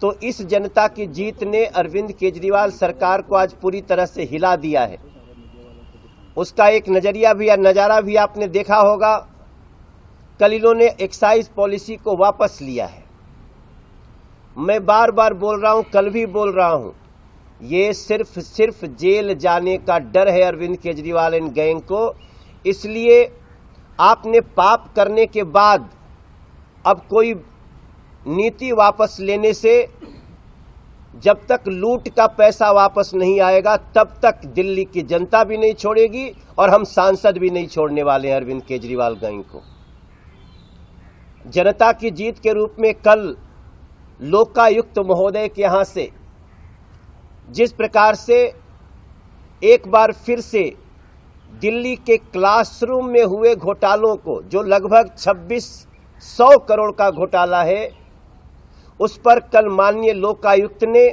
तो इस जनता की जीत ने अरविंद केजरीवाल सरकार को आज पूरी तरह से हिला दिया है। उसका एक नजरिया भी या नजारा भी आपने देखा होगा। कल इन्होंने एक्साइज पॉलिसी को वापस लिया है। मैं बार बार बोल रहा हूं, कल भी बोल रहा हूं, ये सिर्फ जेल जाने का डर है अरविंद केजरीवाल एंड गैंग को। इसलिए आपने पाप करने के बाद अब कोई नीति वापस लेने से जब तक लूट का पैसा वापस नहीं आएगा तब तक दिल्ली की जनता भी नहीं छोड़ेगी और हम सांसद भी नहीं छोड़ने वाले हैं अरविंद केजरीवाल गैंग को। जनता की जीत के रूप में कल लोकायुक्त महोदय के यहां से जिस प्रकार से एक बार फिर से दिल्ली के क्लासरूम में हुए घोटालों को, जो लगभग 2600 करोड़ का घोटाला है, उस पर कल माननीय लोकायुक्त ने,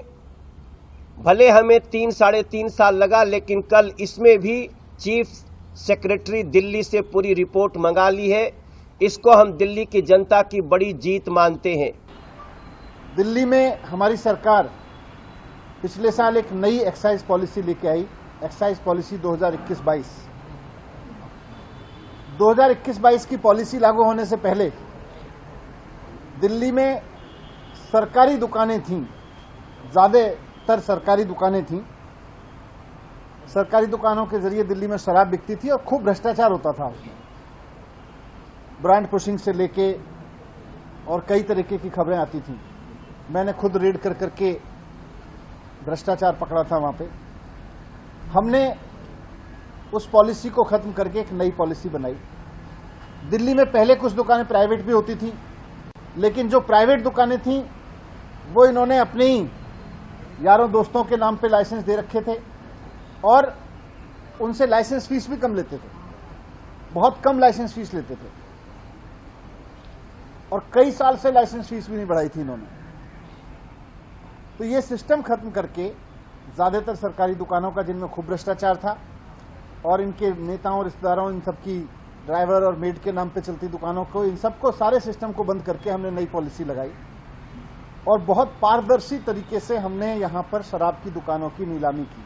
भले हमें 3-3.5 साल लगा, लेकिन कल इसमें भी चीफ सेक्रेटरी दिल्ली से पूरी रिपोर्ट मंगा ली है। इसको हम दिल्ली की जनता की बड़ी जीत मानते हैं। दिल्ली में हमारी सरकार पिछले साल एक नई एक्साइज पॉलिसी लेके आई, एक्साइज पॉलिसी 2021-22। 2021-22 की पॉलिसी लागू होने से पहले दिल्ली में सरकारी दुकानें थीं, ज्यादातर सरकारी दुकानें थीं। सरकारी दुकानों के जरिए दिल्ली में शराब बिकती थी और खूब भ्रष्टाचार होता था उसमें। ब्रांड पुशिंग से लेके और कई तरीके की खबरें आती थीं। मैंने खुद रेड कर करके भ्रष्टाचार पकड़ा था वहां पे। हमने उस पॉलिसी को खत्म करके एक नई पॉलिसी बनाई। दिल्ली में पहले कुछ दुकानें प्राइवेट भी होती थी, लेकिन जो प्राइवेट दुकानें थीं वो इन्होंने अपने ही यारों दोस्तों के नाम पे लाइसेंस दे रखे थे और उनसे लाइसेंस फीस भी कम लेते थे, बहुत कम लाइसेंस फीस लेते थे और कई साल से लाइसेंस फीस भी नहीं बढ़ाई थी इन्होंने। तो ये सिस्टम खत्म करके ज्यादातर सरकारी दुकानों का, जिनमें खूब भ्रष्टाचार था, और इनके नेताओं, रिश्तेदारों, इन सबकी ड्राइवर और मेड के नाम पे चलती दुकानों को, इन सबको, सारे सिस्टम को बंद करके हमने नई पॉलिसी लगाई और बहुत पारदर्शी तरीके से हमने यहां पर शराब की दुकानों की नीलामी की।